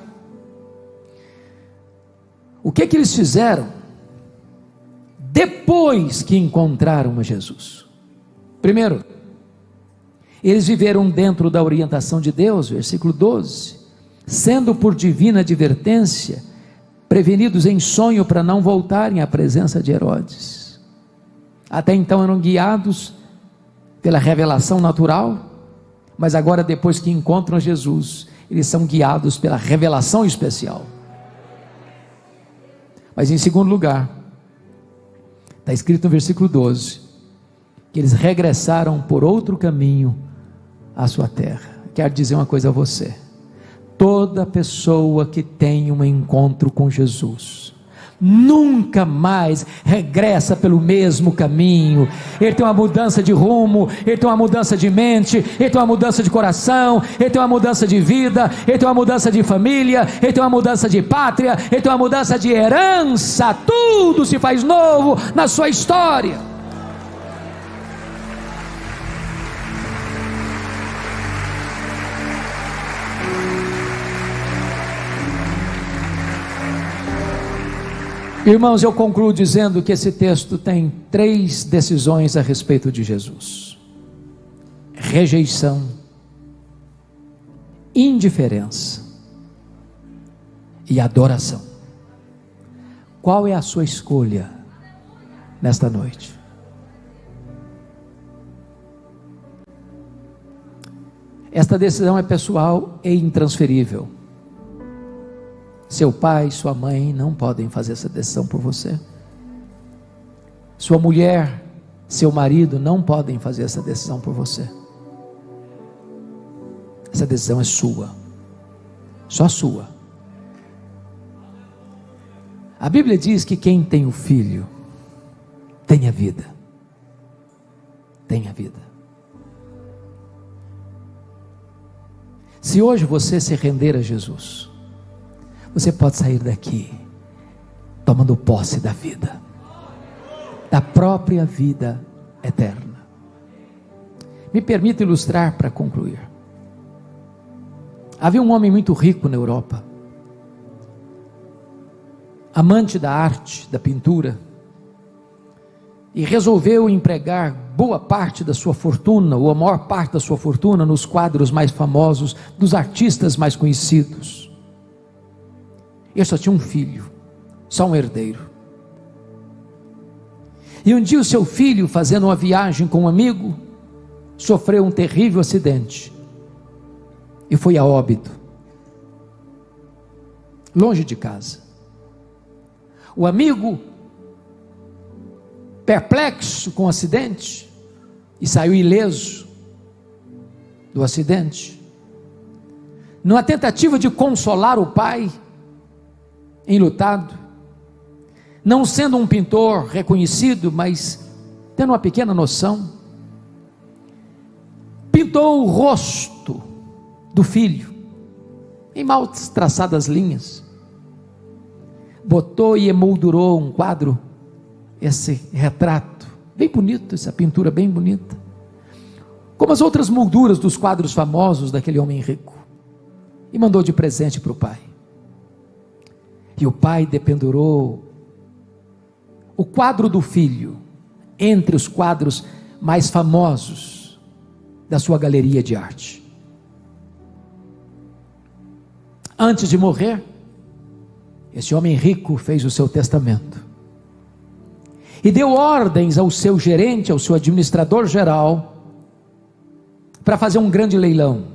o que eles fizeram depois que encontraram a Jesus? Primeiro, eles viveram dentro da orientação de Deus, versículo 12, sendo por divina advertência prevenidos em sonho para não voltarem à presença de Herodes. Até então eram guiados pela revelação natural, mas agora, depois que encontram Jesus, eles são guiados pela revelação especial. Mas em segundo lugar, está escrito no versículo 12, que eles regressaram por outro caminho à sua terra. Quero dizer uma coisa a você: toda pessoa que tem um encontro com Jesus nunca mais regressa pelo mesmo caminho. Ele tem uma mudança de rumo, ele tem uma mudança de mente, ele tem uma mudança de coração, ele tem uma mudança de vida, ele tem uma mudança de família, ele tem uma mudança de pátria, ele tem uma mudança de herança. Tudo se faz novo na sua história. Irmãos, eu concluo dizendo que esse texto tem 3 decisões a respeito de Jesus: rejeição, indiferença e adoração. Qual é a sua escolha nesta noite? Esta decisão é pessoal e intransferível. Seu pai, sua mãe não podem fazer essa decisão por você. Sua mulher, seu marido não podem fazer essa decisão por você. Essa decisão é sua, só sua. A Bíblia diz que quem tem o Filho tem a vida. Tem a vida. Se hoje você se render a Jesus, você pode sair daqui tomando posse da vida, da própria vida eterna. Me permita ilustrar para concluir. Havia um homem muito rico na Europa, amante da arte, da pintura, e resolveu empregar boa parte da sua fortuna, ou a maior parte da sua fortuna, nos quadros mais famosos, dos artistas mais conhecidos. Ele só tinha um filho, só um herdeiro. E um dia o seu filho, fazendo uma viagem com um amigo, sofreu um terrível acidente e foi a óbito, longe de casa. O amigo, perplexo com o acidente, e saiu ileso do acidente, numa tentativa de consolar o pai enlutado, não sendo um pintor reconhecido, mas tendo uma pequena noção, pintou o rosto do filho em mal traçadas linhas, botou e emoldurou um quadro, esse retrato bem bonito, essa pintura bem bonita, como as outras molduras dos quadros famosos daquele homem rico, e mandou de presente para o pai. E o pai dependurou o quadro do filho entre os quadros mais famosos da sua galeria de arte. Antes de morrer, esse homem rico fez o seu testamento e deu ordens ao seu gerente, ao seu administrador geral, para fazer um grande leilão.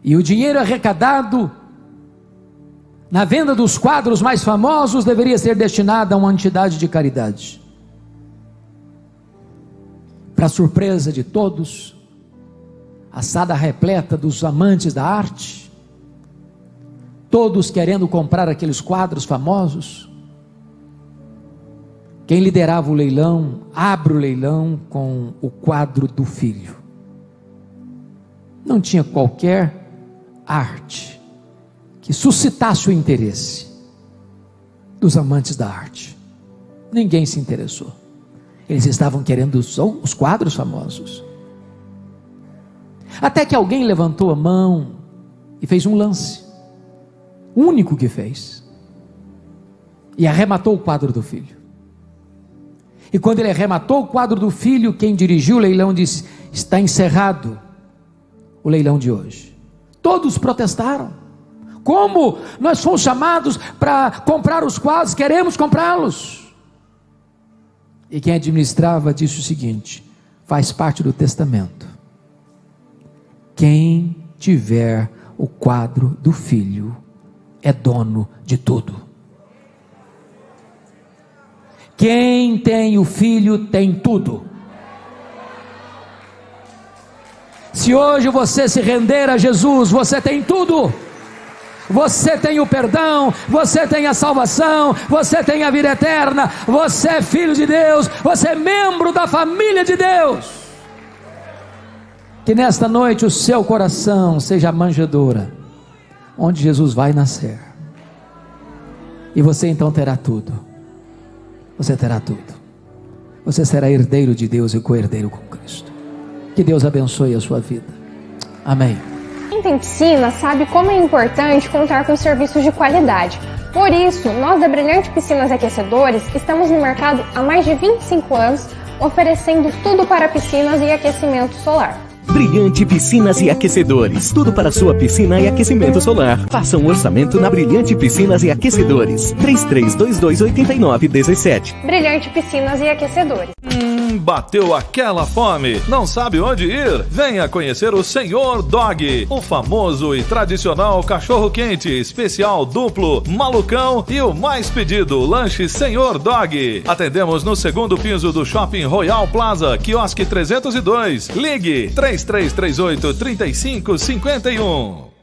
E o dinheiro arrecadado na venda dos quadros mais famosos deveria ser destinado a uma entidade de caridade. Para surpresa de todos, a sala repleta dos amantes da arte, todos querendo comprar aqueles quadros famosos. Quem liderava o leilão, abre o leilão com o quadro do filho. Não tinha qualquer arte que suscitasse o interesse dos amantes da arte. Ninguém se interessou. Eles estavam querendo os quadros famosos. Até que alguém levantou a mão e fez um lance, o único que fez, e arrematou o quadro do filho. E quando ele arrematou o quadro do filho, quem dirigiu o leilão disse: está encerrado o leilão de hoje. Todos protestaram: como? Nós fomos chamados para comprar os quadros, queremos comprá-los. E quem administrava disse o seguinte: faz parte do testamento, quem tiver o quadro do filho é dono de tudo. Quem tem o filho tem tudo. Se hoje você se render a Jesus, você tem tudo. Você tem o perdão, você tem a salvação, você tem a vida eterna, você é filho de Deus, você é membro da família de Deus. Que nesta noite o seu coração seja a manjedoura onde Jesus vai nascer, e você então terá tudo. Você terá tudo. Você será herdeiro de Deus e co-herdeiro com Cristo. Que Deus abençoe a sua vida. Amém. Quem tem piscina sabe como é importante contar com serviços de qualidade. Por isso, nós da Brilhante Piscinas e Aquecedores estamos no mercado há mais de 25 anos, oferecendo tudo para piscinas e aquecimento solar. Brilhante Piscinas e Aquecedores. Tudo para sua piscina e aquecimento solar. Faça um orçamento na Brilhante Piscinas e Aquecedores. 33228917. Brilhante Piscinas e Aquecedores. Bateu aquela fome? Não sabe onde ir? Venha conhecer o Senhor Dog, o famoso e tradicional cachorro-quente, especial duplo, malucão e o mais pedido, lanche Senhor Dog. Atendemos no segundo piso do Shopping Royal Plaza, quiosque 302. Ligue 3338-3551.